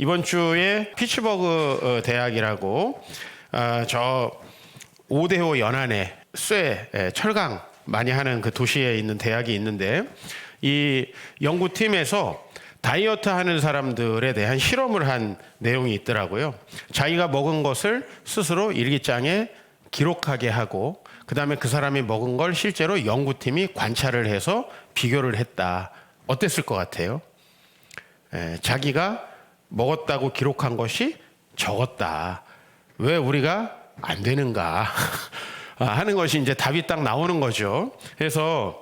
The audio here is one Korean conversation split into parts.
이번 주에 피츠버그 대학이라고 저 오데오 연안에 철강 많이 하는 그 도시에 있는 대학이 있는데, 이 연구팀에서 다이어트 하는 사람들에 대한 실험을 한 내용이 있더라고요. 자기가 먹은 것을 스스로 일기장에 기록하게 하고, 그 다음에 그 사람이 먹은 걸 실제로 연구팀이 관찰을 해서 비교를 했다. 어땠을 것 같아요? 자기가 먹었다고 기록한 것이 적었다. 왜 우리가 안 되는가 하는 것이 이제 답이 딱 나오는 거죠. 그래서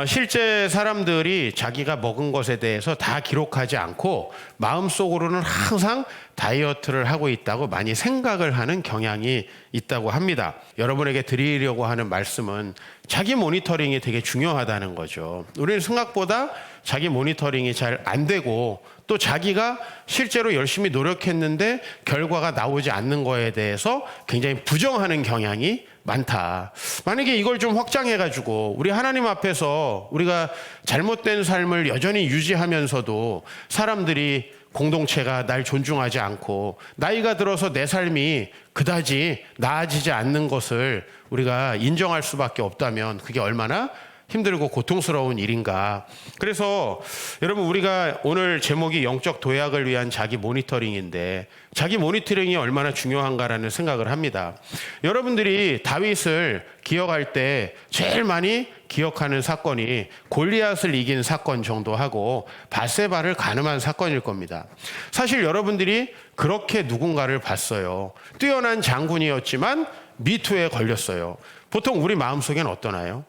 실제 사람들이 자기가 먹은 것에 대해서 다 기록하지 않고 마음속으로는 항상 다이어트를 하고 있다고 많이 생각을 하는 경향이 있다고 합니다. 여러분에게 드리려고 하는 말씀은 자기 모니터링이 되게 중요하다는 거죠. 우리는 생각보다 자기 모니터링이 잘 안 되고, 또 자기가 실제로 열심히 노력했는데 결과가 나오지 않는 거에 대해서 굉장히 부정하는 경향이 많다. 만약에 이걸 좀 확장해가지고 우리 하나님 앞에서 우리가 잘못된 삶을 여전히 유지하면서도 사람들이, 공동체가 날 존중하지 않고 나이가 들어서 내 삶이 그다지 나아지지 않는 것을 우리가 인정할 수밖에 없다면 그게 얼마나 힘들고 고통스러운 일인가. 그래서 여러분, 우리가 오늘 제목이 영적 도약을 위한 자기 모니터링인데, 자기 모니터링이 얼마나 중요한가라는 생각을 합니다. 여러분들이 다윗을 기억할 때 제일 많이 기억하는 사건이 골리앗을 이긴 사건 정도 하고 밧세바를 가늠한 사건일 겁니다. 사실 여러분들이 그렇게 누군가를 봤어요. 뛰어난 장군이었지만 미투에 걸렸어요. 보통 우리 마음속엔 어떠나요?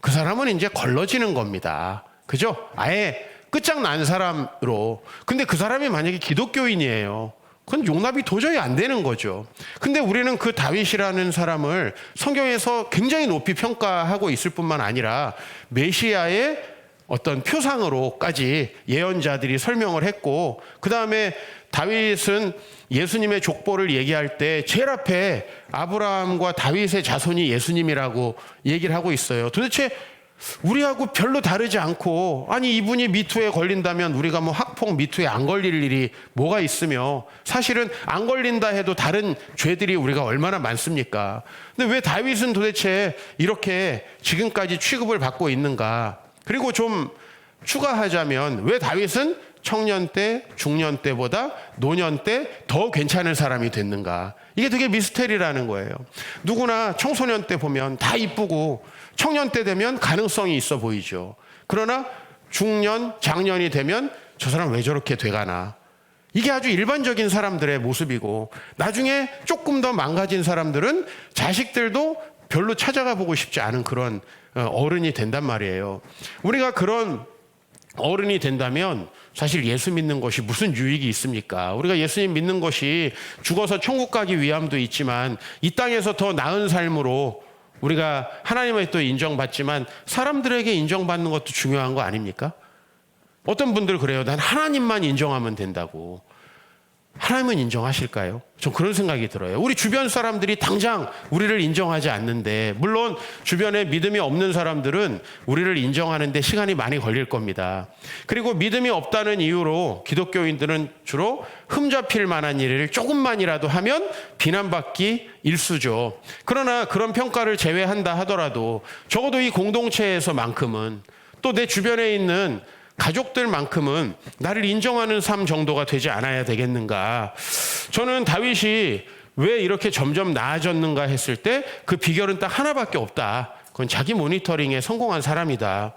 그 사람은 이제 걸러지는 겁니다. 그죠? 아예 끝장난 사람으로. 근데 그 사람이 만약에 기독교인이에요. 그건 용납이 도저히 안 되는 거죠. 근데 우리는 그 다윗이라는 사람을 성경에서 굉장히 높이 평가하고 있을 뿐만 아니라 메시아의 어떤 표상으로까지 예언자들이 설명을 했고, 그 다음에 다윗은 예수님의 족보를 얘기할 때 제일 앞에 아브라함과 다윗의 자손이 예수님이라고 얘기를 하고 있어요. 도대체 우리하고 별로 다르지 않고, 아니 이분이 미투에 걸린다면 우리가 뭐 학폭 미투에 안 걸릴 일이 뭐가 있으며, 사실은 안 걸린다 해도 다른 죄들이 우리가 얼마나 많습니까? 근데 왜 다윗은 도대체 이렇게 지금까지 취급을 받고 있는가? 그리고 좀 추가하자면 왜 다윗은 청년 때, 중년 때보다 노년 때 더 괜찮은 사람이 됐는가? 이게 되게 미스테리라는 거예요. 누구나 청소년 때 보면 다 이쁘고 청년 때 되면 가능성이 있어 보이죠. 그러나 중년, 장년이 되면 저 사람 왜 저렇게 돼가나? 이게 아주 일반적인 사람들의 모습이고, 나중에 조금 더 망가진 사람들은 자식들도 별로 찾아가 보고 싶지 않은 그런 어른이 된단 말이에요. 우리가 그런 어른이 된다면 사실 예수 믿는 것이 무슨 유익이 있습니까? 우리가 예수님 믿는 것이 죽어서 천국 가기 위함도 있지만 이 땅에서 더 나은 삶으로 우리가 하나님의 또 인정받지만 사람들에게 인정받는 것도 중요한 거 아닙니까? 어떤 분들 그래요. 난 하나님만 인정하면 된다고. 하나님은 인정하실까요? 전 그런 생각이 들어요. 우리 주변 사람들이 당장 우리를 인정하지 않는데, 물론 주변에 믿음이 없는 사람들은 우리를 인정하는데 시간이 많이 걸릴 겁니다. 그리고 믿음이 없다는 이유로 기독교인들은 주로 흠잡힐 만한 일을 조금만이라도 하면 비난받기 일쑤죠. 그러나 그런 평가를 제외한다 하더라도 적어도 이 공동체에서만큼은, 또 내 주변에 있는 가족들만큼은 나를 인정하는 삶 정도가 되지 않아야 되겠는가. 저는 다윗이 왜 이렇게 점점 나아졌는가 했을 때 그 비결은 딱 하나밖에 없다. 그건 자기 모니터링에 성공한 사람이다.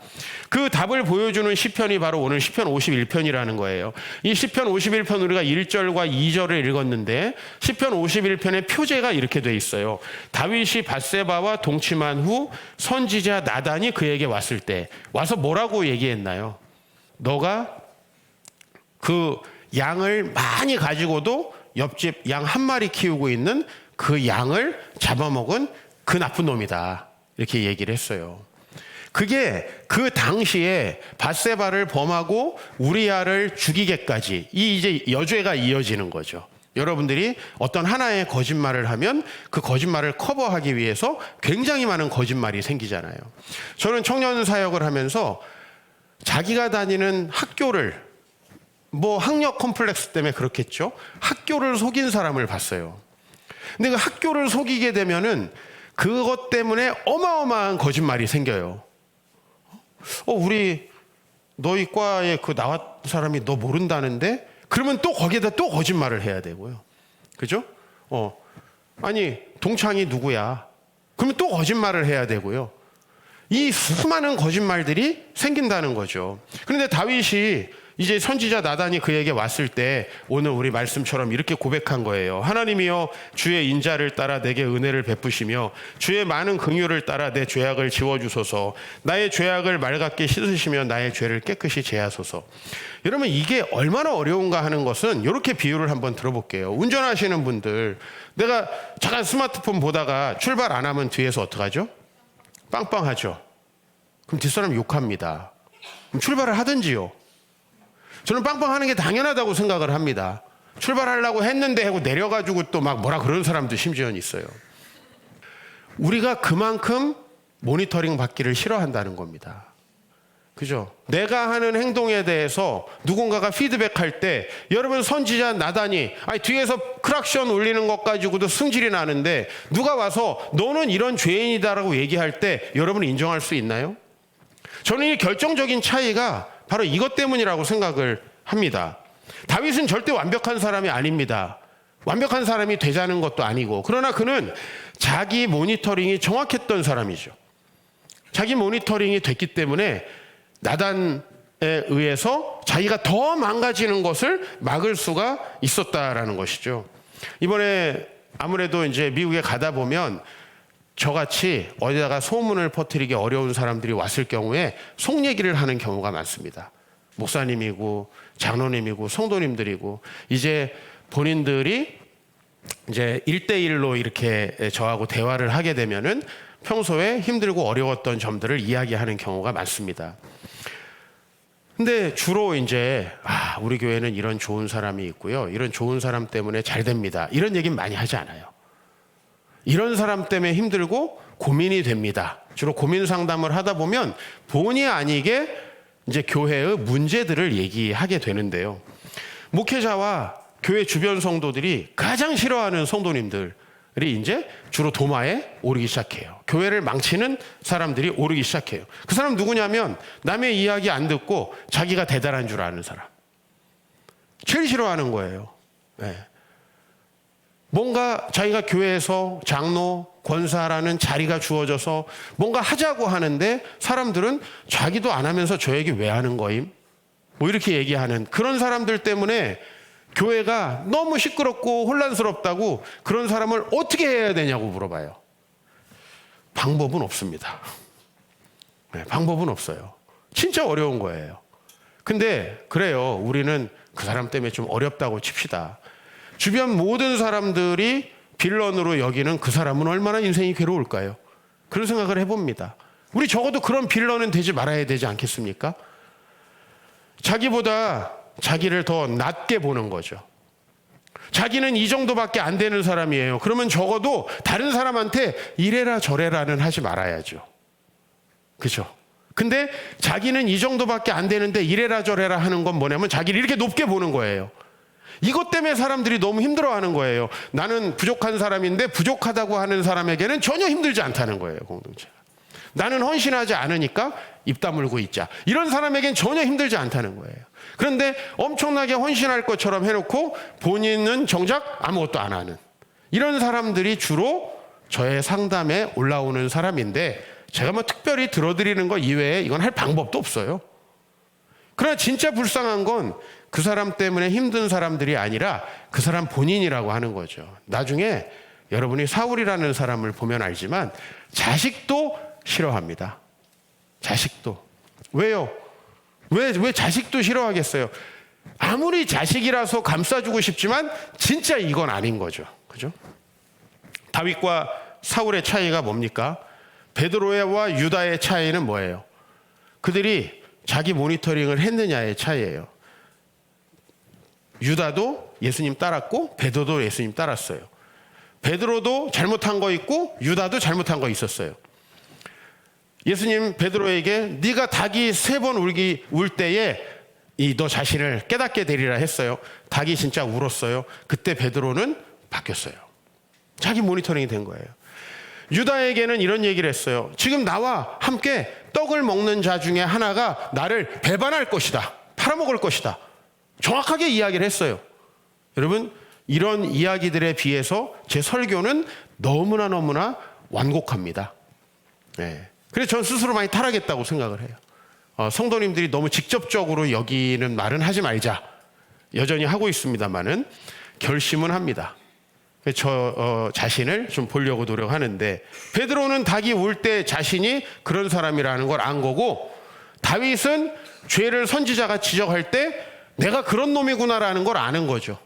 그 답을 보여주는 시편이 바로 오늘 시편 51편이라는 거예요. 이 시편 51편 우리가 1절과 2절을 읽었는데, 시편 51편의 표제가 이렇게 돼 있어요. 다윗이 밧세바와 동침한 후 선지자 나단이 그에게 왔을 때, 와서 뭐라고 얘기했나요? 너가 그 양을 많이 가지고도 옆집 양 한 마리 키우고 있는 그 양을 잡아먹은 그 나쁜 놈이다. 이렇게 얘기를 했어요. 그게 그 당시에 밧세바를 범하고 우리아를 죽이게까지 이 이제 여죄가 이어지는 거죠. 여러분들이 어떤 하나의 거짓말을 하면 그 거짓말을 커버하기 위해서 굉장히 많은 거짓말이 생기잖아요. 저는 청년 사역을 하면서 자기가 다니는 학교를 뭐 학력 컴플렉스 때문에 그렇겠죠. 학교를 속인 사람을 봤어요. 근데 그 학교를 속이게 되면은 그것 때문에 어마어마한 거짓말이 생겨요. 우리 너희 과에 그 나왔 사람이 너 모른다는데? 그러면 또 거기에다 또 거짓말을 해야 되고요. 그죠? 아니 동창이 누구야? 그러면 또 거짓말을 해야 되고요. 이 수많은 거짓말들이 생긴다는 거죠. 그런데 다윗이 이제 선지자 나단이 그에게 왔을 때 오늘 우리 말씀처럼 이렇게 고백한 거예요. 하나님이여 주의 인자를 따라 내게 은혜를 베푸시며 주의 많은 긍휼을 따라 내 죄악을 지워주소서. 나의 죄악을 맑게 씻으시며 나의 죄를 깨끗이 제하소서. 여러분 이게 얼마나 어려운가 하는 것은 이렇게 비유를 한번 들어볼게요. 운전하시는 분들, 내가 잠깐 스마트폰 보다가 출발 안 하면 뒤에서 어떡하죠? 빵빵하죠. 그럼 뒷사람 욕합니다. 그럼 출발을 하든지요. 저는 빵빵하는 게 당연하다고 생각을 합니다. 출발하려고 했는데 하고 내려가지고 또 막 뭐라 그러는 사람도 심지어 있어요. 우리가 그만큼 모니터링 받기를 싫어한다는 겁니다. 그죠? 내가 하는 행동에 대해서 누군가가 피드백할 때 여러분 선지자 나단이 뒤에서 크락션 울리는 것 가지고도 승질이 나는데 누가 와서 너는 이런 죄인이다라고 얘기할 때 여러분이 인정할 수 있나요? 저는 이 결정적인 차이가 바로 이것 때문이라고 생각을 합니다. 다윗은 절대 완벽한 사람이 아닙니다. 완벽한 사람이 되자는 것도 아니고, 그러나 그는 자기 모니터링이 정확했던 사람이죠. 자기 모니터링이 됐기 때문에 나단에 의해서 자기가 더 망가지는 것을 막을 수가 있었다라는 것이죠. 이번에 아무래도 이제 미국에 가다 보면 저같이 어디다가 소문을 퍼뜨리기 어려운 사람들이 왔을 경우에 속 얘기를 하는 경우가 많습니다. 목사님이고 장로님이고 성도님들이고 이제 본인들이 이제 1대1로 이렇게 저하고 대화를 하게 되면은 평소에 힘들고 어려웠던 점들을 이야기하는 경우가 많습니다. 근데 주로 이제 우리 교회는 이런 좋은 사람이 있고요. 이런 좋은 사람 때문에 잘 됩니다. 이런 얘기는 많이 하지 않아요. 이런 사람 때문에 힘들고 고민이 됩니다. 주로 고민 상담을 하다 보면 본의 아니게 이제 교회의 문제들을 얘기하게 되는데요. 목회자와 교회 주변 성도들이 가장 싫어하는 성도님들이 이제 주로 도마에 오르기 시작해요. 교회를 망치는 사람들이 오르기 시작해요. 그 사람 누구냐면 남의 이야기 안 듣고 자기가 대단한 줄 아는 사람. 제일 싫어하는 거예요. 네. 뭔가 자기가 교회에서 장로, 권사라는 자리가 주어져서 뭔가 하자고 하는데 사람들은 자기도 안 하면서 저 얘기 왜 하는 거임? 뭐 이렇게 얘기하는 그런 사람들 때문에 교회가 너무 시끄럽고 혼란스럽다고 그런 사람을 어떻게 해야 되냐고 물어봐요. 방법은 없습니다. 네, 방법은 없어요. 진짜 어려운 거예요. 근데 그래요. 우리는 그 사람 때문에 좀 어렵다고 칩시다. 주변 모든 사람들이 빌런으로 여기는 그 사람은 얼마나 인생이 괴로울까요? 그런 생각을 해봅니다. 우리 적어도 그런 빌런은 되지 말아야 되지 않겠습니까? 자기보다 자기를 더 낮게 보는 거죠. 자기는 이 정도밖에 안 되는 사람이에요. 그러면 적어도 다른 사람한테 이래라 저래라는 하지 말아야죠. 그죠? 근데 자기는 이 정도밖에 안 되는데 이래라 저래라 하는 건 뭐냐면 자기를 이렇게 높게 보는 거예요. 이것 때문에 사람들이 너무 힘들어하는 거예요. 나는 부족한 사람인데 부족하다고 하는 사람에게는 전혀 힘들지 않다는 거예요. 공동체가. 나는 헌신하지 않으니까 입 다물고 있자. 이런 사람에겐 전혀 힘들지 않다는 거예요. 그런데 엄청나게 헌신할 것처럼 해놓고 본인은 정작 아무것도 안 하는 이런 사람들이 주로 저의 상담에 올라오는 사람인데 제가 뭐 특별히 들어드리는 거 이외에 이건 할 방법도 없어요. 그러나 진짜 불쌍한 건 그 사람 때문에 힘든 사람들이 아니라 그 사람 본인이라고 하는 거죠. 나중에 여러분이 사울이라는 사람을 보면 알지만 자식도 싫어합니다. 자식도. 왜요? 왜 자식도 싫어하겠어요? 아무리 자식이라서 감싸주고 싶지만 진짜 이건 아닌 거죠. 그죠? 다윗과 사울의 차이가 뭡니까? 베드로와 유다의 차이는 뭐예요? 그들이 자기 모니터링을 했느냐의 차이예요. 유다도 예수님 따랐고 베드로도 예수님 따랐어요. 베드로도 잘못한 거 있고 유다도 잘못한 거 있었어요. 예수님 베드로에게 네가 닭이 3번 울 때에 너 자신을 깨닫게 되리라 했어요. 닭이 진짜 울었어요. 그때 베드로는 바뀌었어요. 자기 모니터링이 된 거예요. 유다에게는 이런 얘기를 했어요. 지금 나와 함께 떡을 먹는 자 중에 하나가 나를 배반할 것이다. 팔아먹을 것이다. 정확하게 이야기를 했어요. 여러분, 이런 이야기들에 비해서 제 설교는 너무나 완곡합니다. 네. 그래서 전 스스로 많이 타락했다고 생각을 해요. 성도님들이 너무 직접적으로 여기는 말은 하지 말자. 여전히 하고 있습니다만은 결심은 합니다. 저 자신을 좀 보려고 노력하는데, 베드로는 닭이 울 때 자신이 그런 사람이라는 걸 안 거고, 다윗은 죄를 선지자가 지적할 때 내가 그런 놈이구나라는 걸 아는 거죠.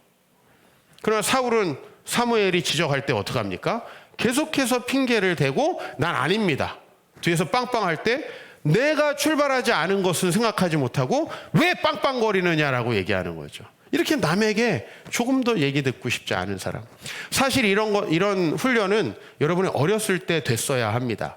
그러나 사울은 사무엘이 지적할 때 어떡합니까? 계속해서 핑계를 대고 난 아닙니다. 뒤에서 빵빵할 때 내가 출발하지 않은 것은 생각하지 못하고 왜 빵빵거리느냐라고 얘기하는 거죠. 이렇게 남에게 조금 더 얘기 듣고 싶지 않은 사람. 사실 이런 훈련은 여러분이 어렸을 때 됐어야 합니다.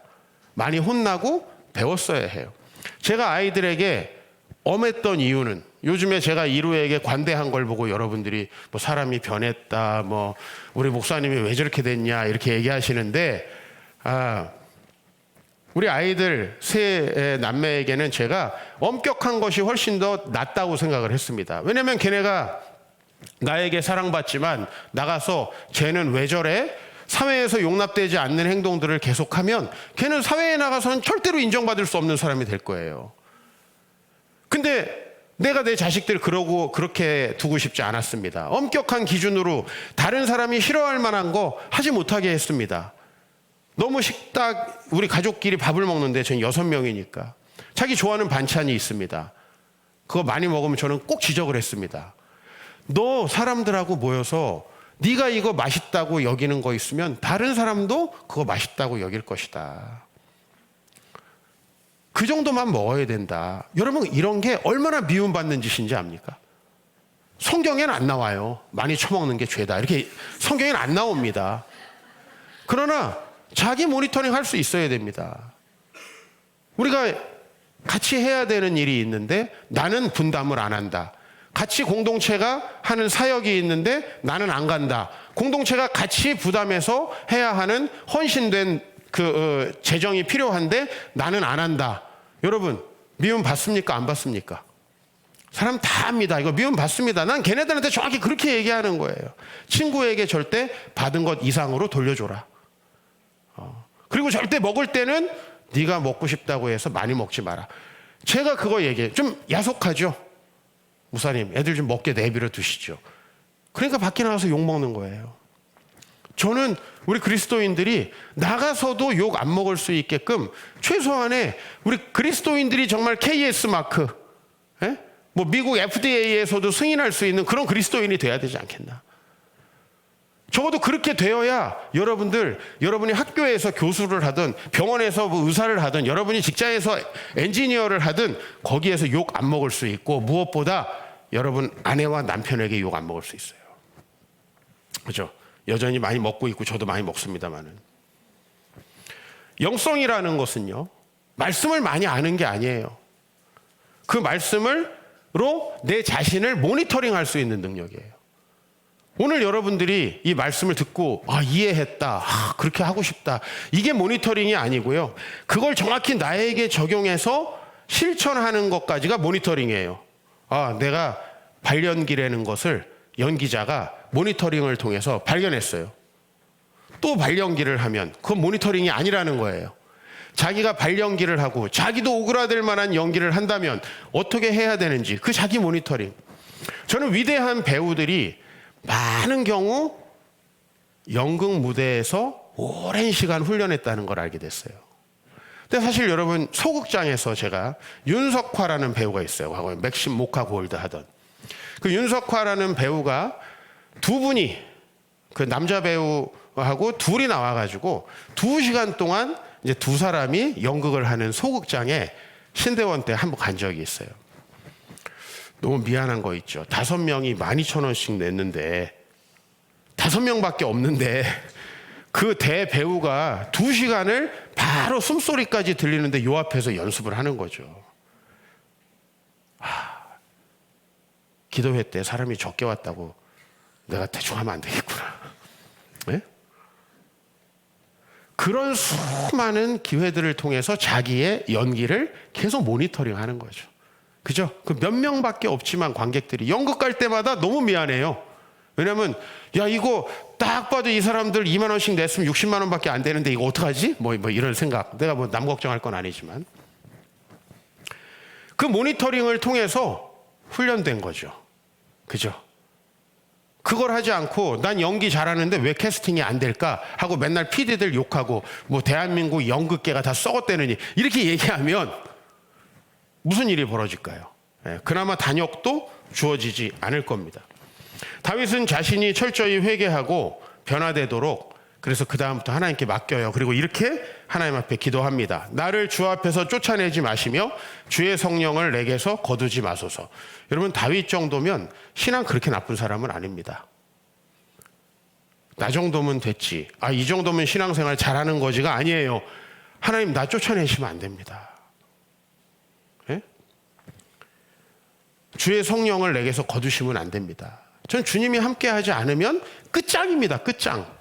많이 혼나고 배웠어야 해요. 제가 아이들에게 엄했던 이유는, 요즘에 제가 이루에게 관대한 걸 보고 여러분들이 뭐 사람이 변했다, 뭐 우리 목사님이 왜 저렇게 됐냐 이렇게 얘기하시는데, 우리 아이들 세 남매에게는 제가 엄격한 것이 훨씬 더 낫다고 생각을 했습니다. 왜냐면 걔네가 나에게 사랑받지만 나가서 쟤는 왜 저래? 사회에서 용납되지 않는 행동들을 계속하면 걔는 사회에 나가서는 절대로 인정받을 수 없는 사람이 될 거예요. 근데 내가 내 자식들 그렇게 두고 싶지 않았습니다. 엄격한 기준으로 다른 사람이 싫어할 만한 거 하지 못하게 했습니다. 너무 우리 가족끼리 밥을 먹는데 전 6명이니까 자기 좋아하는 반찬이 있습니다. 그거 많이 먹으면 저는 꼭 지적을 했습니다. 너 사람들하고 모여서 네가 이거 맛있다고 여기는 거 있으면 다른 사람도 그거 맛있다고 여길 것이다. 그 정도만 먹어야 된다. 여러분, 이런 게 얼마나 미움받는 짓인지 압니까? 성경에는 안 나와요. 많이 처먹는 게 죄다. 이렇게 성경에는 안 나옵니다. 그러나 자기 모니터링 할 수 있어야 됩니다. 우리가 같이 해야 되는 일이 있는데 나는 분담을 안 한다. 같이 공동체가 하는 사역이 있는데 나는 안 간다. 공동체가 같이 부담해서 해야 하는 헌신된 재정이 필요한데 나는 안 한다. 여러분, 미움 받습니까? 안 받습니까? 사람 다 합니다. 이거 미움 받습니다. 난 걔네들한테 정확히 그렇게 얘기하는 거예요. 친구에게 절대 받은 것 이상으로 돌려줘라. 그리고 절대 먹을 때는 네가 먹고 싶다고 해서 많이 먹지 마라. 제가 그거 얘기해요. 좀 야속하죠. 목사님, 애들 좀 먹게 내버려 두시죠. 그러니까 밖에 나가서 욕 먹는 거예요. 저는 우리 그리스도인들이 나가서도 욕 안 먹을 수 있게끔 최소한의 우리 그리스도인들이 정말 KS 마크, 뭐 미국 FDA에서도 승인할 수 있는 그런 그리스도인이 돼야 되지 않겠나. 적어도 그렇게 되어야 여러분이 학교에서 교수를 하든 병원에서 뭐 의사를 하든 여러분이 직장에서 엔지니어를 하든 거기에서 욕 안 먹을 수 있고, 무엇보다 여러분 아내와 남편에게 욕 안 먹을 수 있어요. 그렇죠? 여전히 많이 먹고 있고 저도 많이 먹습니다만은, 영성이라는 것은요, 말씀을 많이 아는 게 아니에요. 그 말씀으로 내 자신을 모니터링할 수 있는 능력이에요. 오늘 여러분들이 이 말씀을 듣고 이해했다, 그렇게 하고 싶다, 이게 모니터링이 아니고요, 그걸 정확히 나에게 적용해서 실천하는 것까지가 모니터링이에요. 내가 발연기라는 것을 연기자가 모니터링을 통해서 발견했어요. 또 발연기를 하면 그건 모니터링이 아니라는 거예요. 자기가 발연기를 하고 자기도 오그라들 만한 연기를 한다면 어떻게 해야 되는지, 그 자기 모니터링. 저는 위대한 배우들이 많은 경우 연극 무대에서 오랜 시간 훈련했다는 걸 알게 됐어요. 근데 사실 여러분, 소극장에서 제가 윤석화라는 배우가 있어요. 과거에 맥심 모카 골드 하던 그 윤석화라는 배우가 두 분이, 그 남자 배우하고 둘이 나와가지고 2시간 동안 이제 두 사람이 연극을 하는 소극장에 신대원 때 한번 간 적이 있어요. 너무 미안한 거 있죠. 5명이 12,000원씩 냈는데 5명밖에 없는데 그 대배우가 2시간을 바로 숨소리까지 들리는데 요 앞에서 연습을 하는 거죠. 기도회 때 사람이 적게 왔다고 내가 대충 하면 안 되겠구나. 네? 그런 수많은 기회들을 통해서 자기의 연기를 계속 모니터링 하는 거죠. 그죠? 그 몇 명밖에 없지만 관객들이 연극 갈 때마다 너무 미안해요. 왜냐면 야 이거 딱 봐도 이 사람들 2만 원씩 냈으면 60만 원밖에 안 되는데 이거 어떡하지? 뭐 이런 생각. 내가 뭐 남 걱정할 건 아니지만 그 모니터링을 통해서 훈련된 거죠. 그죠? 그걸 하지 않고 난 연기 잘하는데 왜 캐스팅이 안 될까 하고 맨날 PD들 욕하고 뭐 대한민국 연극계가 다 썩었대느니 이렇게 얘기하면 무슨 일이 벌어질까요? 그나마 단역도 주어지지 않을 겁니다. 다윗은 자신이 철저히 회개하고 변화되도록 그래서 그 다음부터 하나님께 맡겨요. 그리고 이렇게 하나님 앞에 기도합니다. 나를 주 앞에서 쫓아내지 마시며 주의 성령을 내게서 거두지 마소서. 여러분 다윗 정도면 신앙 그렇게 나쁜 사람은 아닙니다. 나 정도면 됐지. 이 정도면 신앙생활 잘하는 거지가 아니에요. 하나님 나 쫓아내시면 안 됩니다. 네? 주의 성령을 내게서 거두시면 안 됩니다. 전 주님이 함께하지 않으면 끝장입니다. 끝장.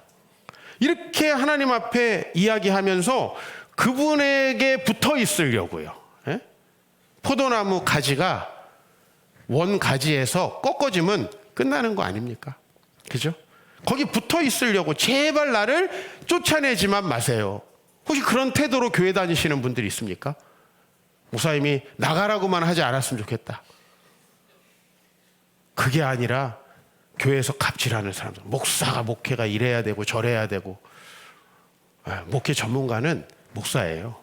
이렇게 하나님 앞에 이야기하면서 그분에게 붙어 있으려고요. 예? 포도나무 가지가 원 가지에서 꺾어지면 끝나는 거 아닙니까? 그죠? 거기 붙어 있으려고 제발 나를 쫓아내지만 마세요. 혹시 그런 태도로 교회 다니시는 분들이 있습니까? 목사님이 나가라고만 하지 않았으면 좋겠다. 그게 아니라 교회에서 갑질하는 사람들, 목사가 목회가 이래야 되고 저래야 되고. 목회 전문가는 목사예요.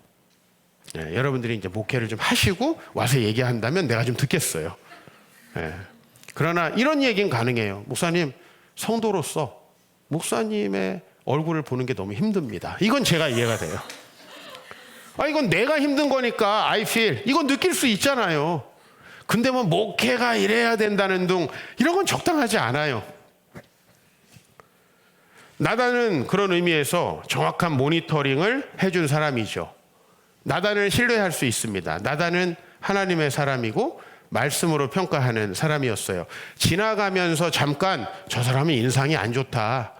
여러분들이 이제 목회를 좀 하시고 와서 얘기한다면 내가 좀 듣겠어요. 그러나 이런 얘기는 가능해요. 목사님, 성도로서 목사님의 얼굴을 보는 게 너무 힘듭니다. 이건 제가 이해가 돼요. 이건 내가 힘든 거니까 I feel 이건 느낄 수 있잖아요. 근데 뭐 목회가 이래야 된다는 둥 이런 건 적당하지 않아요. 나단은 그런 의미에서 정확한 모니터링을 해준 사람이죠. 나단을 신뢰할 수 있습니다. 나단은 하나님의 사람이고 말씀으로 평가하는 사람이었어요. 지나가면서 잠깐 저 사람이 인상이 안 좋다.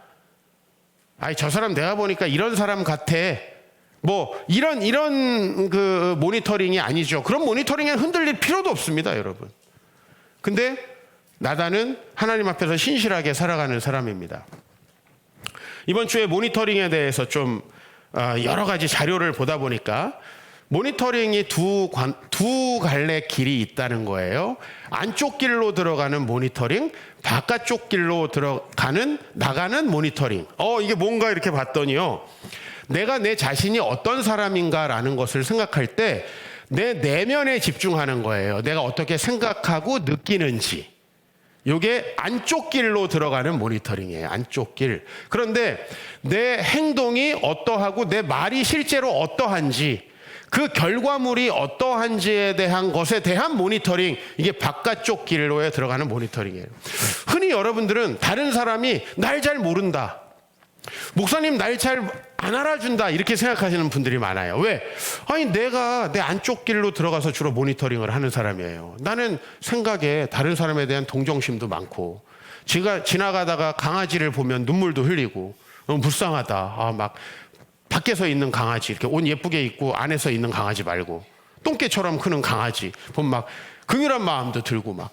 저 사람 내가 보니까 이런 사람 같아. 뭐 이런 그 모니터링이 아니죠. 그런 모니터링에 흔들릴 필요도 없습니다, 여러분. 근데 나단은 하나님 앞에서 신실하게 살아가는 사람입니다. 이번 주에 모니터링에 대해서 좀 여러 가지 자료를 보다 보니까 모니터링이 두 갈래 길이 있다는 거예요. 안쪽 길로 들어가는 모니터링, 바깥쪽 길로 나가는 모니터링. 이게 뭔가 이렇게 봤더니요. 내가 내 자신이 어떤 사람인가라는 것을 생각할 때 내 내면에 집중하는 거예요. 내가 어떻게 생각하고 느끼는지. 이게 안쪽 길로 들어가는 모니터링이에요. 안쪽 길. 그런데 내 행동이 어떠하고 내 말이 실제로 어떠한지 그 결과물이 어떠한지에 대한 것에 대한 모니터링, 이게 바깥쪽 길로에 들어가는 모니터링이에요. 흔히 여러분들은 다른 사람이 날 잘 모른다, 목사님 날 잘 안 알아준다 이렇게 생각하시는 분들이 많아요. 왜? 내가 내 안쪽 길로 들어가서 주로 모니터링을 하는 사람이에요. 나는 생각에 다른 사람에 대한 동정심도 많고, 제가 지나가다가 강아지를 보면 눈물도 흘리고 너무 불쌍하다. 막 밖에서 있는 강아지, 이렇게 옷 예쁘게 입고 안에서 있는 강아지 말고 똥개처럼 크는 강아지 보면 막 긍휼한 마음도 들고 막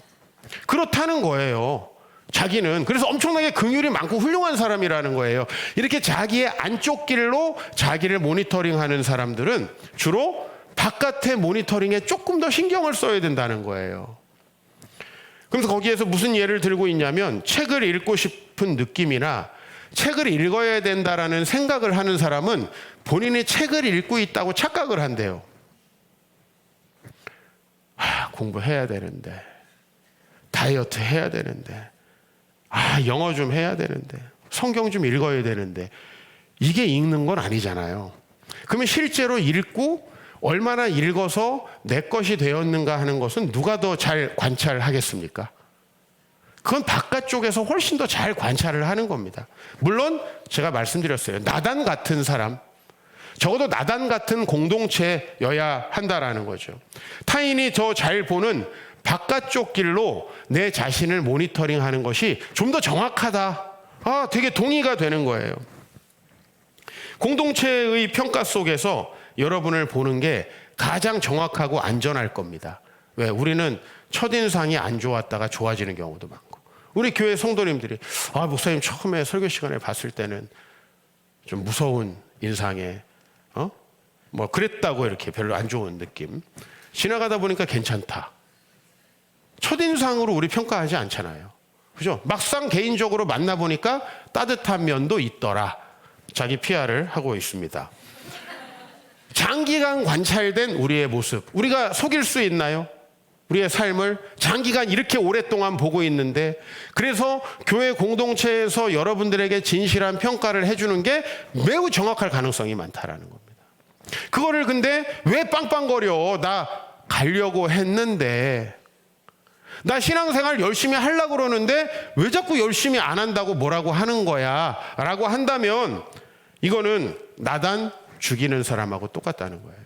그렇다는 거예요. 자기는 그래서 엄청나게 긍휼이 많고 훌륭한 사람이라는 거예요. 이렇게 자기의 안쪽 길로 자기를 모니터링하는 사람들은 주로 바깥의 모니터링에 조금 더 신경을 써야 된다는 거예요. 그래서 거기에서 무슨 예를 들고 있냐면, 책을 읽고 싶은 느낌이나 책을 읽어야 된다라는 생각을 하는 사람은 본인이 책을 읽고 있다고 착각을 한대요. 공부해야 되는데, 다이어트 해야 되는데, 영어 좀 해야 되는데, 성경 좀 읽어야 되는데, 이게 읽는 건 아니잖아요. 그러면 실제로 읽고 얼마나 읽어서 내 것이 되었는가 하는 것은 누가 더 잘 관찰하겠습니까? 그건 바깥쪽에서 훨씬 더 잘 관찰을 하는 겁니다. 물론 제가 말씀드렸어요. 나단 같은 사람, 적어도 나단 같은 공동체여야 한다라는 거죠. 타인이 더 잘 보는 바깥쪽 길로 내 자신을 모니터링하는 것이 좀 더 정확하다. 되게 동의가 되는 거예요. 공동체의 평가 속에서 여러분을 보는 게 가장 정확하고 안전할 겁니다. 왜? 우리는 첫인상이 안 좋았다가 좋아지는 경우도 많고, 우리 교회 성도님들이 목사님 처음에 설교 시간에 봤을 때는 좀 무서운 인상에 뭐 그랬다고 이렇게 별로 안 좋은 느낌, 지나가다 보니까 괜찮다. 첫인상으로 우리 평가하지 않잖아요. 그죠? 막상 개인적으로 만나보니까 따뜻한 면도 있더라. 자기 PR을 하고 있습니다. 장기간 관찰된 우리의 모습, 우리가 속일 수 있나요? 우리의 삶을 장기간 이렇게 오랫동안 보고 있는데, 그래서 교회 공동체에서 여러분들에게 진실한 평가를 해주는 게 매우 정확할 가능성이 많다라는 겁니다. 그거를 근데 왜 빵빵거려? 나 가려고 했는데, 나 신앙생활 열심히 하려고 그러는데 왜 자꾸 열심히 안 한다고 뭐라고 하는 거야? 라고 한다면 이거는 나단 죽이는 사람하고 똑같다는 거예요.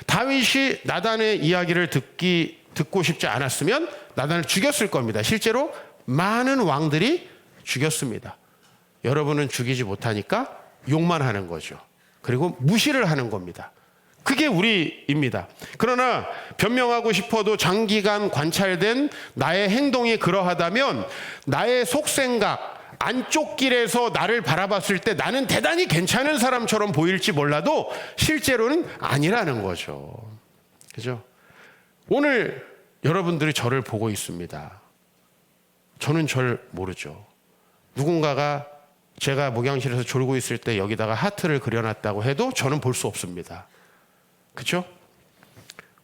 다윗이 나단의 이야기를 듣고 싶지 않았으면 나단을 죽였을 겁니다. 실제로 많은 왕들이 죽였습니다. 여러분은 죽이지 못하니까 욕만 하는 거죠. 그리고 무시를 하는 겁니다. 그게 우리입니다. 그러나 변명하고 싶어도 장기간 관찰된 나의 행동이 그러하다면 나의 속생각, 안쪽 길에서 나를 바라봤을 때 나는 대단히 괜찮은 사람처럼 보일지 몰라도 실제로는 아니라는 거죠. 그죠? 오늘 여러분들이 저를 보고 있습니다. 저는 절 모르죠. 누군가가 제가 목양실에서 졸고 있을 때 여기다가 하트를 그려놨다고 해도 저는 볼 수 없습니다. 그렇죠?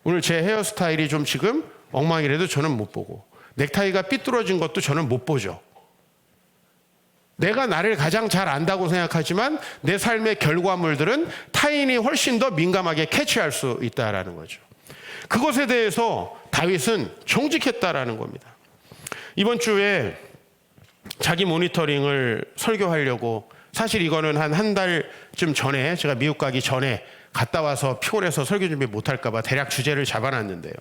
오늘 제 헤어스타일이 좀 지금 엉망이라도 저는 못 보고, 넥타이가 삐뚤어진 것도 저는 못 보죠. 내가 나를 가장 잘 안다고 생각하지만 내 삶의 결과물들은 타인이 훨씬 더 민감하게 캐치할 수 있다라는 거죠. 그것에 대해서 다윗은 정직했다라는 겁니다. 이번 주에 자기 모니터링을 설교하려고, 사실 이거는 한 달쯤 전에, 제가 미국 가기 전에 갔다 와서 피곤해서 설교 준비 못할까 봐 대략 주제를 잡아놨는데요.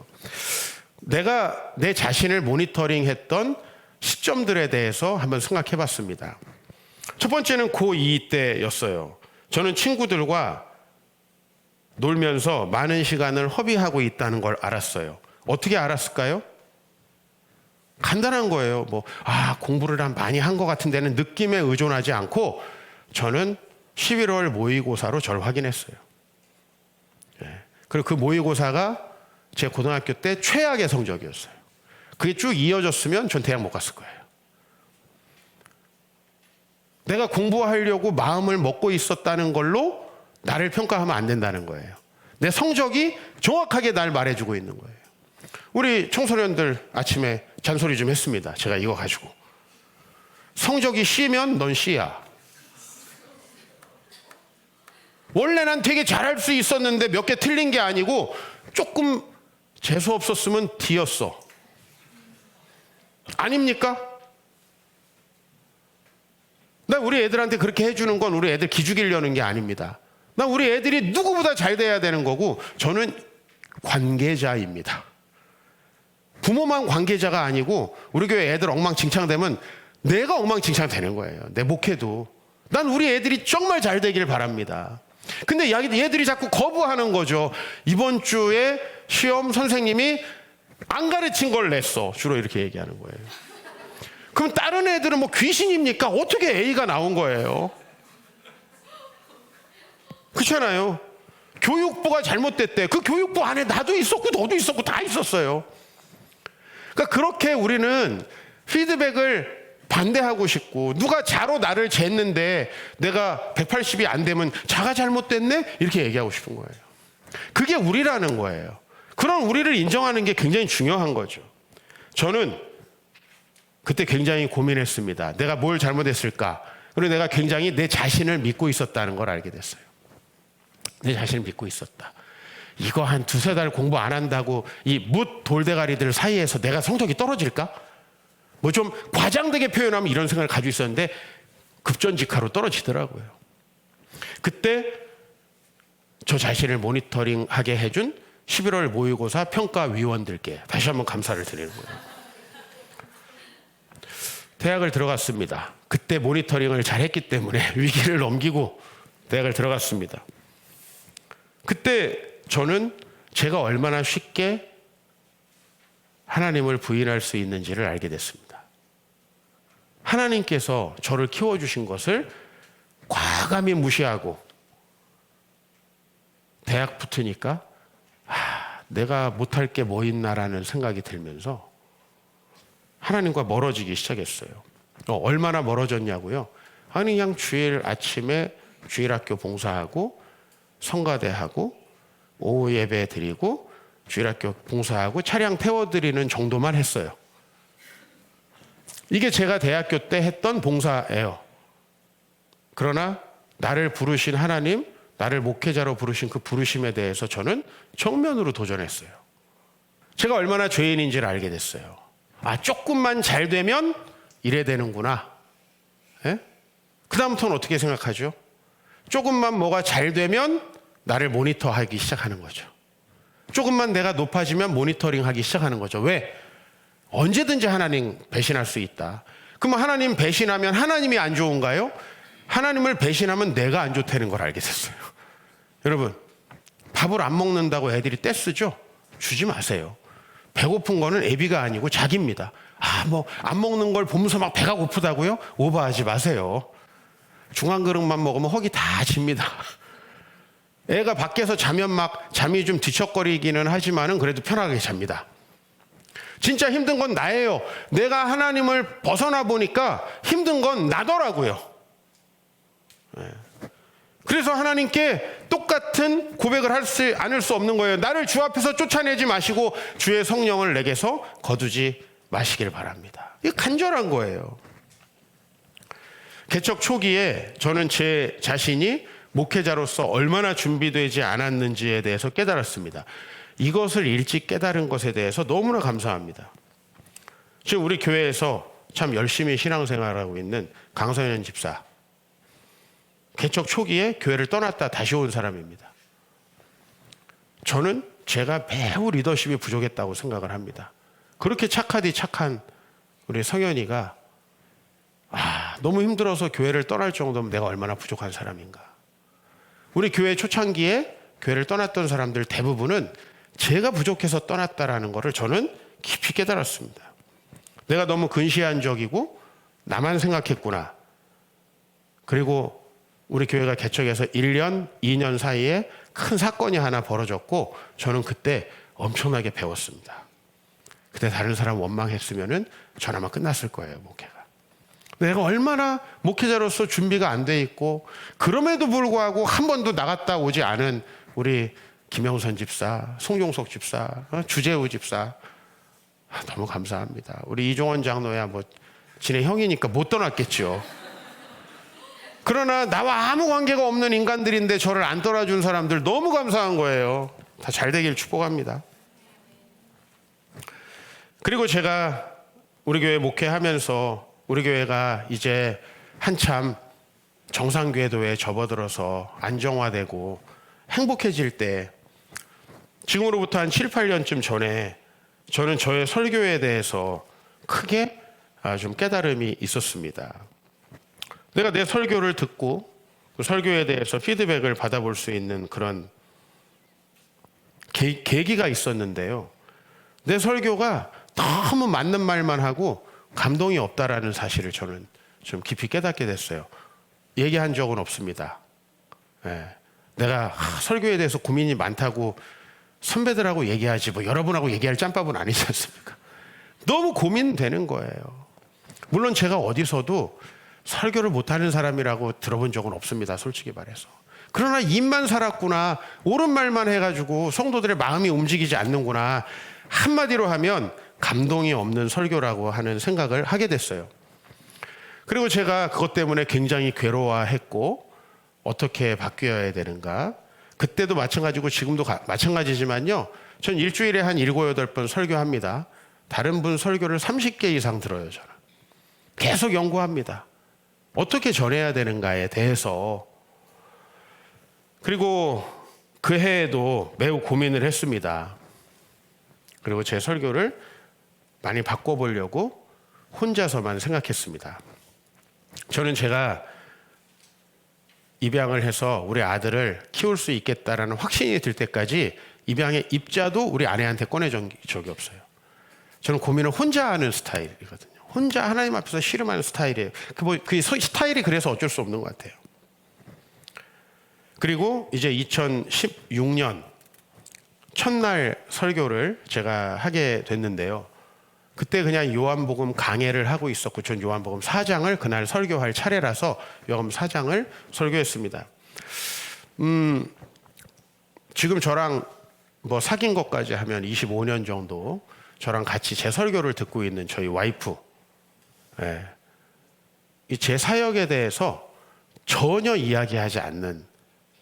내가 내 자신을 모니터링했던 시점들에 대해서 한번 생각해 봤습니다. 첫 번째는 고2 때였어요. 저는 친구들과 놀면서 많은 시간을 허비하고 있다는 걸 알았어요. 어떻게 알았을까요? 간단한 거예요. 공부를 많이 한 것 같은 데는 느낌에 의존하지 않고 저는 11월 모의고사로 절 확인했어요. 그리고 그 모의고사가 제 고등학교 때 최악의 성적이었어요. 그게 쭉 이어졌으면 전 대학 못 갔을 거예요. 내가 공부하려고 마음을 먹고 있었다는 걸로 나를 평가하면 안 된다는 거예요. 내 성적이 정확하게 날 말해주고 있는 거예요. 우리 청소년들 아침에 잔소리 좀 했습니다. 제가 이거 가지고. 성적이 C면 넌 C야. 원래 난 되게 잘할 수 있었는데 몇 개 틀린 게 아니고 조금 재수 없었으면 D였어. 아닙니까? 나 우리 애들한테 그렇게 해주는 건 우리 애들 기죽이려는 게 아닙니다. 나 우리 애들이 누구보다 잘 돼야 되는 거고, 저는 관계자입니다. 부모만 관계자가 아니고 우리 교회 애들 엉망진창되면 내가 엉망진창 되는 거예요. 내 목회도. 난 우리 애들이 정말 잘 되길 바랍니다. 근데 얘들이 자꾸 거부하는 거죠. 이번 주에 시험 선생님이 안 가르친 걸 냈어. 주로 이렇게 얘기하는 거예요. 그럼 다른 애들은 귀신입니까? 어떻게 A가 나온 거예요? 그렇잖아요. 교육부가 잘못됐대. 그 교육부 안에 나도 있었고 너도 있었고 다 있었어요. 그러니까 그렇게 우리는 피드백을 반대하고 싶고, 누가 자로 나를 쟀는데 내가 180이 안 되면 자가 잘못됐네? 이렇게 얘기하고 싶은 거예요. 그게 우리라는 거예요. 그런 우리를 인정하는 게 굉장히 중요한 거죠. 저는 그때 굉장히 고민했습니다. 내가 뭘 잘못했을까? 그리고 내가 굉장히 내 자신을 믿고 있었다는 걸 알게 됐어요. 내 자신을 믿고 있었다. 이거 한 두세 달 공부 안 한다고 이 묻 돌대가리들 사이에서 내가 성적이 떨어질까? 좀 과장되게 표현하면 이런 생각을 가지고 있었는데 급전직하로 떨어지더라고요. 그때 저 자신을 모니터링하게 해준 11월 모의고사 평가위원들께 다시 한번 감사를 드리는 거예요. 대학을 들어갔습니다. 그때 모니터링을 잘했기 때문에 위기를 넘기고 대학을 들어갔습니다. 그때 저는 제가 얼마나 쉽게 하나님을 부인할 수 있는지를 알게 됐습니다. 하나님께서 저를 키워주신 것을 과감히 무시하고 대학 붙으니까 내가 못할 게 뭐 있나라는 생각이 들면서 하나님과 멀어지기 시작했어요. 얼마나 멀어졌냐고요? 아니 그냥 주일 아침에 주일학교 봉사하고 성가대하고 오후 예배 드리고 주일학교 봉사하고 차량 태워드리는 정도만 했어요. 이게 제가 대학교 때 했던 봉사예요. 그러나 나를 부르신 하나님, 나를 목회자로 부르신 그 부르심에 대해서 저는 정면으로 도전했어요. 제가 얼마나 죄인인지를 알게 됐어요. 조금만 잘 되면 이래 되는구나. 예? 그다음부터는 어떻게 생각하죠? 조금만 뭐가 잘 되면 나를 모니터하기 시작하는 거죠. 조금만 내가 높아지면 모니터링하기 시작하는 거죠. 왜? 언제든지 하나님 배신할 수 있다. 그럼 하나님 배신하면 하나님이 안 좋은가요? 하나님을 배신하면 내가 안 좋다는 걸 알게 됐어요. 여러분, 밥을 안 먹는다고 애들이 떼쓰죠? 주지 마세요. 배고픈 거는 애비가 아니고 자기입니다. 안 먹는 걸 보면서 막 배가 고프다고요? 오버하지 마세요. 중한 그릇만 먹으면 허기 다 집니다. 애가 밖에서 자면 막 잠이 좀 뒤척거리기는 하지만은 그래도 편하게 잡니다. 진짜 힘든 건 나예요. 내가 하나님을 벗어나 보니까 힘든 건 나더라고요. 그래서 하나님께 똑같은 고백을 않을 수 없는 거예요. 나를 주 앞에서 쫓아내지 마시고 주의 성령을 내게서 거두지 마시길 바랍니다. 이게 간절한 거예요. 개척 초기에 저는 제 자신이 목회자로서 얼마나 준비되지 않았는지에 대해서 깨달았습니다. 이것을 일찍 깨달은 것에 대해서 너무나 감사합니다. 지금 우리 교회에서 참 열심히 신앙생활하고 있는 강선현 집사, 개척 초기에 교회를 떠났다 다시 온 사람입니다. 저는 제가 매우 리더십이 부족했다고 생각을 합니다. 그렇게 착하디 착한 우리 성현이가 너무 힘들어서 교회를 떠날 정도면 내가 얼마나 부족한 사람인가. 우리 교회 초창기에 교회를 떠났던 사람들 대부분은 제가 부족해서 떠났다라는 것을 저는 깊이 깨달았습니다. 내가 너무 근시안적이고 나만 생각했구나. 그리고 우리 교회가 개척해서 1년, 2년 사이에 큰 사건이 하나 벌어졌고 저는 그때 엄청나게 배웠습니다. 그때 다른 사람 원망했으면은 전 아마 끝났을 거예요, 목회가. 내가 얼마나 목회자로서 준비가 안 돼 있고 그럼에도 불구하고 한 번도 나갔다 오지 않은 우리 김영선 집사, 송종석 집사, 주재우 집사 너무 감사합니다. 우리 이종원 장로야 지네 형이니까 못 떠났겠죠. 그러나 나와 아무 관계가 없는 인간들인데 저를 안 떠나준 사람들 너무 감사한 거예요. 다 잘 되길 축복합니다. 그리고 제가 우리 교회 목회하면서 우리 교회가 이제 한참 정상궤도에 접어들어서 안정화되고 행복해질 때 지금으로부터 한 7, 8년쯤 전에 저는 저의 설교에 대해서 크게 좀 깨달음이 있었습니다. 내가 내 설교를 듣고 그 설교에 대해서 피드백을 받아볼 수 있는 그런 계기가 있었는데요. 내 설교가 너무 맞는 말만 하고 감동이 없다라는 사실을 저는 좀 깊이 깨닫게 됐어요. 얘기한 적은 없습니다. 내가 설교에 대해서 고민이 많다고 선배들하고 얘기하지 여러분하고 얘기할 짬밥은 아니지 않습니까? 너무 고민되는 거예요. 물론 제가 어디서도 설교를 못하는 사람이라고 들어본 적은 없습니다. 솔직히 말해서. 그러나 입만 살았구나. 옳은 말만 해가지고 성도들의 마음이 움직이지 않는구나. 한마디로 하면 감동이 없는 설교라고 하는 생각을 하게 됐어요. 그리고 제가 그것 때문에 굉장히 괴로워했고 어떻게 바뀌어야 되는가. 그때도 마찬가지고 지금도 마찬가지지만요. 전 일주일에 한 7, 8번 설교합니다. 다른 분 설교를 30개 이상 들어요. 저는. 계속 연구합니다. 어떻게 전해야 되는가에 대해서. 그리고 그 해에도 매우 고민을 했습니다. 그리고 제 설교를 많이 바꿔보려고 혼자서만 생각했습니다. 저는 제가 입양을 해서 우리 아들을 키울 수 있겠다라는 확신이 들 때까지 입양의 입자도 우리 아내한테 꺼내준 적이 없어요. 저는 고민을 혼자 하는 스타일이거든요. 혼자 하나님 앞에서 씨름하는 스타일이에요. 그 스타일이 그래서 어쩔 수 없는 것 같아요. 그리고 이제 2016년 첫날 설교를 제가 하게 됐는데요. 그때 그냥 요한복음 강해를 하고 있었고, 전 요한복음 4장을 그날 설교할 차례라서 요한복음 4장을 설교했습니다. 지금 저랑 뭐 사귄 것까지 하면 25년 정도 저랑 같이 제 설교를 듣고 있는 저희 와이프, 제 사역에 대해서 전혀 이야기하지 않는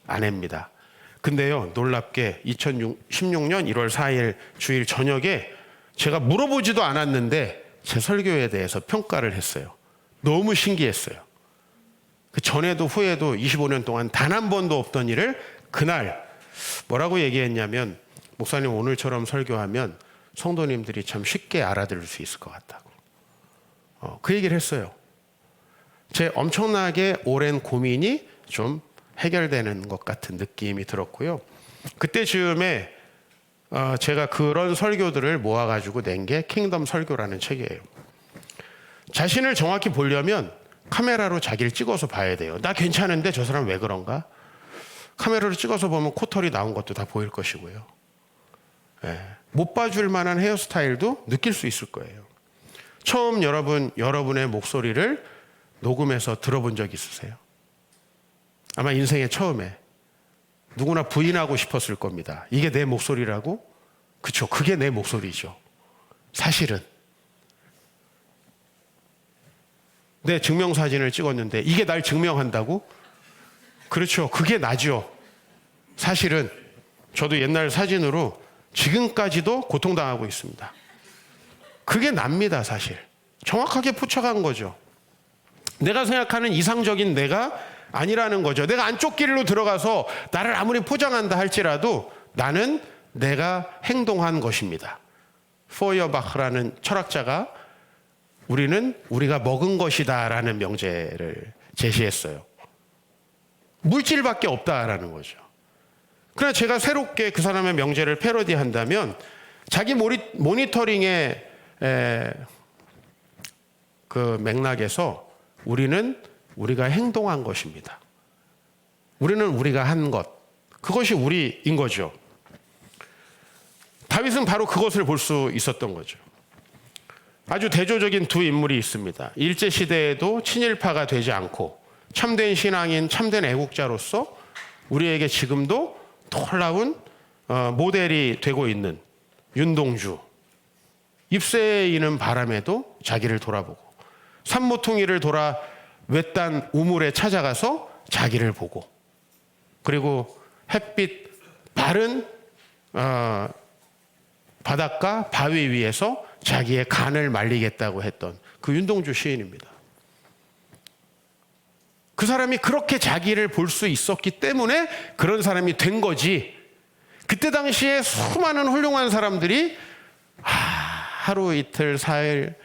아내입니다. 근데요, 놀랍게 2016년 1월 4일 주일 저녁에 제가 물어보지도 않았는데 제 설교에 대해서 평가를 했어요. 너무 신기했어요. 그 전에도 후에도 25년 동안 단 한 번도 없던 일을 그날 뭐라고 얘기했냐면, 목사님 오늘처럼 설교하면 성도님들이 참 쉽게 알아들을 수 있을 것 같다고. 그 얘기를 했어요. 제 엄청나게 오랜 고민이 좀 해결되는 것 같은 느낌이 들었고요. 그때쯤에 제가 그런 설교들을 모아가지고 낸 게 킹덤 설교라는 책이에요. 자신을 정확히 보려면 카메라로 자기를 찍어서 봐야 돼요. 나 괜찮은데 저 사람 왜 그런가? 카메라로 찍어서 보면 코털이 나온 것도 다 보일 것이고요. 못 봐줄 만한 헤어스타일도 느낄 수 있을 거예요. 처음 여러분의 목소리를 녹음해서 들어본 적 있으세요? 아마 인생의 처음에 누구나 부인하고 싶었을 겁니다. 이게 내 목소리라고? 그쵸, 그게 내 목소리죠. 사실은 내 증명사진을 찍었는데 이게 날 증명한다고? 그렇죠, 그게 나죠. 사실은 저도 옛날 사진으로 지금까지도 고통당하고 있습니다. 그게 납니다. 사실 정확하게 포착한 거죠. 내가 생각하는 이상적인 내가 아니라는 거죠. 내가 안쪽 길로 들어가서 나를 아무리 포장한다 할지라도 나는 내가 행동한 것입니다. 포이어바흐라는 철학자가 우리는 우리가 먹은 것이다 라는 명제를 제시했어요. 물질밖에 없다라는 거죠. 그러나 제가 새롭게 그 사람의 명제를 패러디한다면 자기 모니터링의 그 맥락에서 우리는 우리가 행동한 것입니다. 우리는 우리가 한 것, 그것이 우리인 거죠. 다윗은 바로 그것을 볼 수 있었던 거죠. 아주 대조적인 두 인물이 있습니다. 일제시대에도 친일파가 되지 않고 참된 신앙인, 참된 애국자로서 우리에게 지금도 놀라운 모델이 되고 있는 윤동주. 잎새에 이는 바람에도 자기를 돌아보고, 산모퉁이를 돌아 외딴 우물에 찾아가서 자기를 보고, 그리고 햇빛 바른 바닷가 바위 위에서 자기의 간을 말리겠다고 했던 그 윤동주 시인입니다. 그 사람이 그렇게 자기를 볼 수 있었기 때문에 그런 사람이 된 거지. 그때 당시에 수많은 훌륭한 사람들이 하루 이틀 사일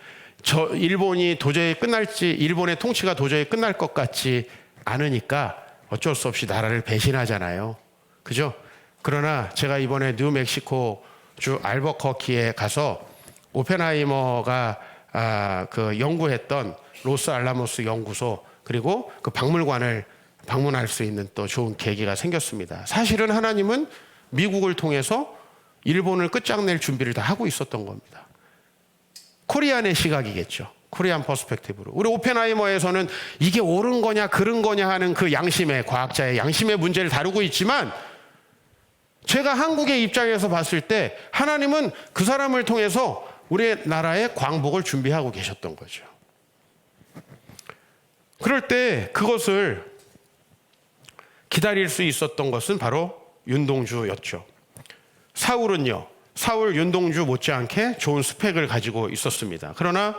일본이 도저히 일본의 통치가 도저히 끝날 것 같지 않으니까 어쩔 수 없이 나라를 배신하잖아요. 그죠? 그러나 제가 이번에 뉴멕시코주 알버커키에 가서 오펜하이머가 그 연구했던 로스 알라모스 연구소, 그리고 그 박물관을 방문할 수 있는 또 좋은 계기가 생겼습니다. 사실은 하나님은 미국을 통해서 일본을 끝장낼 준비를 다 하고 있었던 겁니다. 코리안의 시각이겠죠. 코리안 퍼스펙티브로. 우리 오펜하이머에서는 이게 옳은 거냐 그른 거냐 하는 그 과학자의 양심의 문제를 다루고 있지만, 제가 한국의 입장에서 봤을 때 하나님은 그 사람을 통해서 우리나라의 광복을 준비하고 계셨던 거죠. 그럴 때 그것을 기다릴 수 있었던 것은 바로 윤동주였죠. 사울 윤동주 못지않게 좋은 스펙을 가지고 있었습니다. 그러나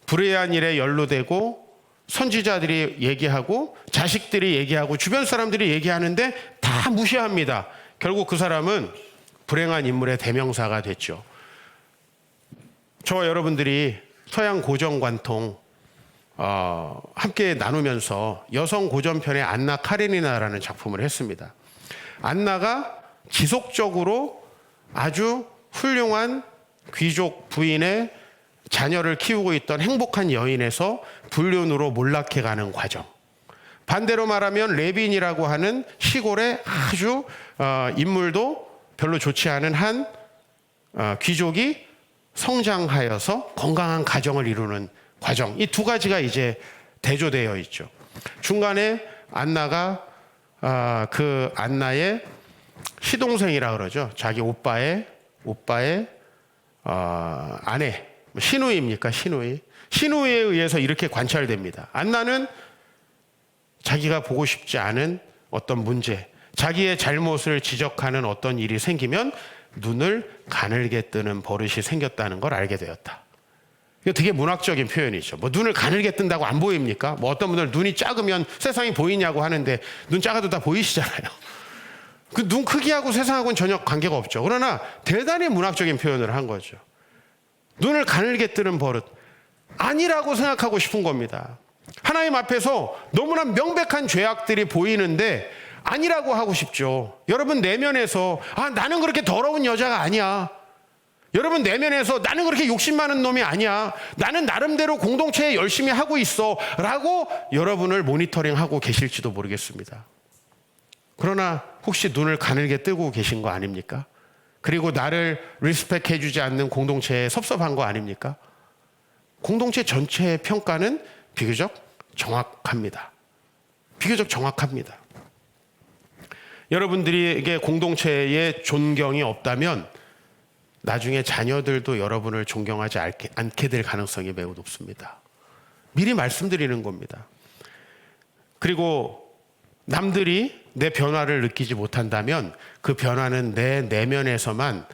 불의한 일에 연루되고 선지자들이 얘기하고 자식들이 얘기하고 주변 사람들이 얘기하는데 다 무시합니다. 결국 그 사람은 불행한 인물의 대명사가 됐죠. 저와 여러분들이 서양 고전관통 함께 나누면서 여성 고전편의 안나 카레니나라는 작품을 했습니다. 안나가 지속적으로 아주 훌륭한 귀족 부인의 자녀를 키우고 있던 행복한 여인에서 불륜으로 몰락해가는 과정. 반대로 말하면 레빈이라고 하는 시골의 아주 인물도 별로 좋지 않은 한 귀족이 성장하여서 건강한 가정을 이루는 과정. 이 두 가지가 이제 대조되어 있죠. 중간에 안나가 그 안나의 시동생이라 그러죠. 자기 오빠의 아내, 시누이입니까? 시누이에 의해서 이렇게 관찰됩니다. 안나는 자기가 보고 싶지 않은 어떤 문제, 자기의 잘못을 지적하는 어떤 일이 생기면 눈을 가늘게 뜨는 버릇이 생겼다는 걸 알게 되었다. 이거 되게 문학적인 표현이죠. 뭐 눈을 가늘게 뜬다고 안 보입니까? 뭐 어떤 분들 눈이 작으면 세상이 보이냐고 하는데 눈 작아도 다 보이시잖아요. 그 눈 크기하고 세상하고는 전혀 관계가 없죠. 그러나 대단히 문학적인 표현을 한 거죠. 눈을 가늘게 뜨는 버릇. 아니라고 생각하고 싶은 겁니다. 하나님 앞에서 너무나 명백한 죄악들이 보이는데 아니라고 하고 싶죠. 여러분 내면에서 나는 그렇게 더러운 여자가 아니야. 여러분 내면에서 나는 그렇게 욕심 많은 놈이 아니야. 나는 나름대로 공동체에 열심히 하고 있어 라고 여러분을 모니터링하고 계실지도 모르겠습니다. 그러나 혹시 눈을 가늘게 뜨고 계신 거 아닙니까? 그리고 나를 리스펙해 주지 않는 공동체에 섭섭한 거 아닙니까? 공동체 전체의 평가는 비교적 정확합니다. 비교적 정확합니다. 여러분들에게 공동체에 존경이 없다면 나중에 자녀들도 여러분을 존경하지 않게 될 가능성이 매우 높습니다. 미리 말씀드리는 겁니다. 그리고 남들이 내 변화를 느끼지 못한다면 그 변화는 내 내면에서만,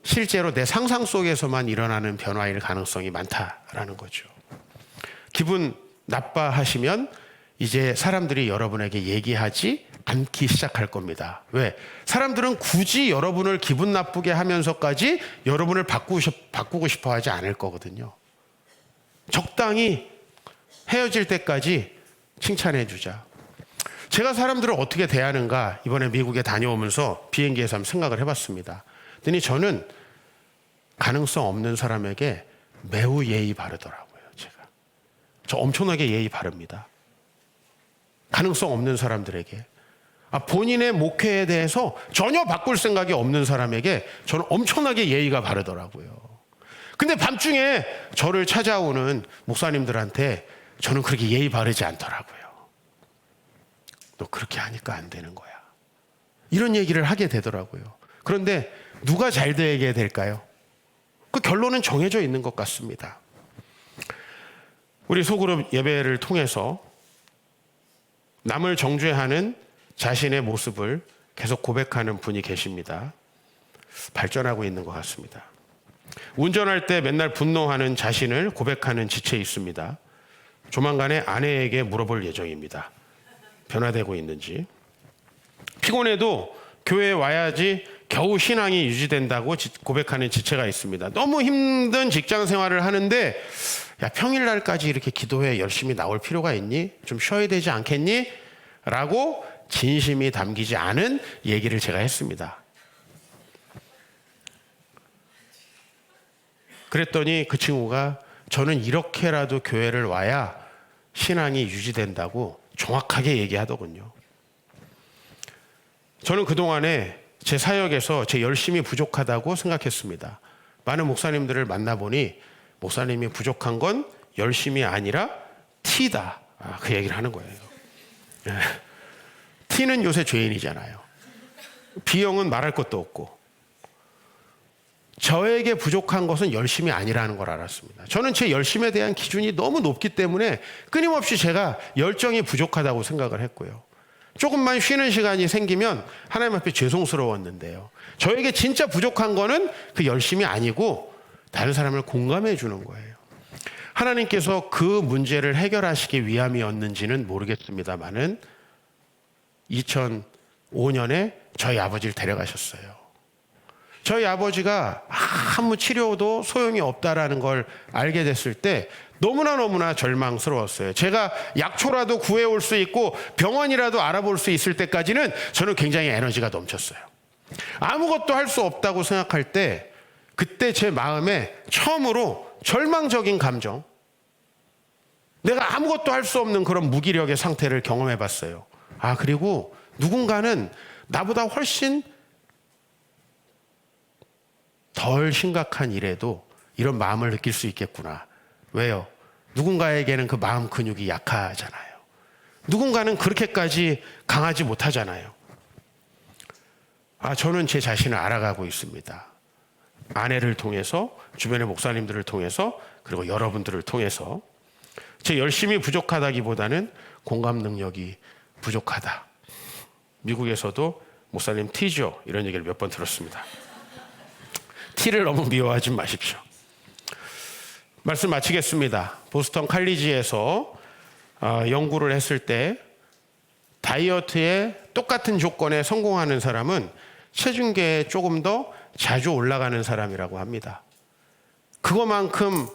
실제로 내 상상 속에서만 일어나는 변화일 가능성이 많다라는 거죠. 기분 나빠하시면 이제 사람들이 여러분에게 얘기하지 않기 시작할 겁니다. 왜? 사람들은 굳이 여러분을 기분 나쁘게 하면서까지 여러분을 바꾸고 싶어 하지 않을 거거든요. 적당히 헤어질 때까지 칭찬해 주자. 제가 사람들을 어떻게 대하는가 이번에 미국에 다녀오면서 비행기에서 한번 생각을 해봤습니다. 그랬더니 저는 가능성 없는 사람에게 매우 예의 바르더라고요. 저 엄청나게 예의 바릅니다. 가능성 없는 사람들에게. 본인의 목회에 대해서 전혀 바꿀 생각이 없는 사람에게 저는 엄청나게 예의가 바르더라고요. 근데 밤중에 저를 찾아오는 목사님들한테 저는 그렇게 예의 바르지 않더라고요. 너 그렇게 하니까 안 되는 거야. 이런 얘기를 하게 되더라고요. 그런데 누가 잘 되게 될까요? 그 결론은 정해져 있는 것 같습니다. 우리 소그룹 예배를 통해서 남을 정죄하는 자신의 모습을 계속 고백하는 분이 계십니다. 발전하고 있는 것 같습니다. 운전할 때 맨날 분노하는 자신을 고백하는 지체에 있습니다. 조만간에 아내에게 물어볼 예정입니다. 변화되고 있는지. 피곤해도 교회에 와야지 겨우 신앙이 유지된다고 고백하는 지체가 있습니다. 너무 힘든 직장 생활을 하는데 야, 평일날까지 이렇게 기도회 열심히 나올 필요가 있니? 좀 쉬어야 되지 않겠니? 라고 진심이 담기지 않은 얘기를 제가 했습니다. 그랬더니 그 친구가 저는 이렇게라도 교회를 와야 신앙이 유지된다고 정확하게 얘기하더군요. 저는 그동안에 제 사역에서 제 열심이 부족하다고 생각했습니다. 많은 목사님들을 만나보니 목사님이 부족한 건 열심이 아니라 티다. 그 얘기를 하는 거예요. 티는 요새 죄인이잖아요. B형은 말할 것도 없고. 저에게 부족한 것은 열심이 아니라는 걸 알았습니다. 저는 제 열심에 대한 기준이 너무 높기 때문에 끊임없이 제가 열정이 부족하다고 생각을 했고요. 조금만 쉬는 시간이 생기면 하나님 앞에 죄송스러웠는데요. 저에게 진짜 부족한 거는 그 열심이 아니고 다른 사람을 공감해 주는 거예요. 하나님께서 그 문제를 해결하시기 위함이었는지는 모르겠습니다만은 5년에 저희 아버지를 데려가셨어요. 저희 아버지가 아무 치료도 소용이 없다라는 걸 알게 됐을 때 너무나 절망스러웠어요. 제가 약초라도 구해올 수 있고 병원이라도 알아볼 수 있을 때까지는 저는 굉장히 에너지가 넘쳤어요. 아무것도 할 수 없다고 생각할 때 그때 제 마음에 처음으로 절망적인 감정, 내가 아무것도 할 수 없는 그런 무기력의 상태를 경험해 봤어요. 그리고 누군가는 나보다 훨씬 덜 심각한 일에도 이런 마음을 느낄 수 있겠구나. 왜요? 누군가에게는 그 마음 근육이 약하잖아요. 누군가는 그렇게까지 강하지 못하잖아요. 저는 제 자신을 알아가고 있습니다. 아내를 통해서, 주변의 목사님들을 통해서, 그리고 여러분들을 통해서 제 열심이 부족하다기보다는 공감 능력이 부족하다. 미국에서도 목사님 T죠? 이런 얘기를 몇 번 들었습니다. T를 너무 미워하지 마십시오. 말씀 마치겠습니다. 보스턴 칼리지에서 연구를 했을 때 다이어트에 똑같은 조건에 성공하는 사람은 체중계에 조금 더 자주 올라가는 사람이라고 합니다. 그거만큼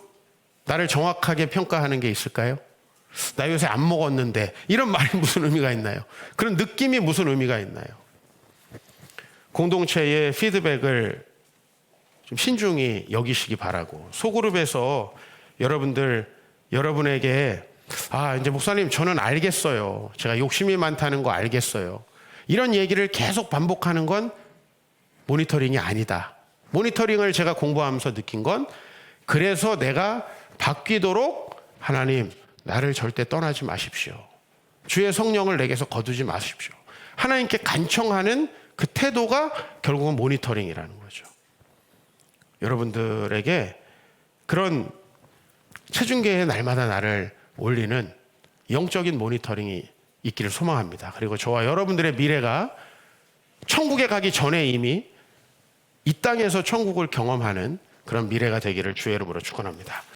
나를 정확하게 평가하는 게 있을까요? 나 요새 안 먹었는데 이런 말이 무슨 의미가 있나요? 그런 느낌이 무슨 의미가 있나요? 공동체의 피드백을 좀 신중히 여기시기 바라고, 소그룹에서 여러분에게 이제 목사님 저는 알겠어요. 제가 욕심이 많다는 거 알겠어요. 이런 얘기를 계속 반복하는 건 모니터링이 아니다. 모니터링을 제가 공부하면서 느낀 건, 그래서 내가 바뀌도록 하나님 나를 절대 떠나지 마십시오. 주의 성령을 내게서 거두지 마십시오. 하나님께 간청하는 그 태도가 결국은 모니터링이라는 거죠. 여러분들에게 그런 체중계에 날마다 나를 올리는 영적인 모니터링이 있기를 소망합니다. 그리고 저와 여러분들의 미래가 천국에 가기 전에 이미 이 땅에서 천국을 경험하는 그런 미래가 되기를 주의 이름으로 축원합니다.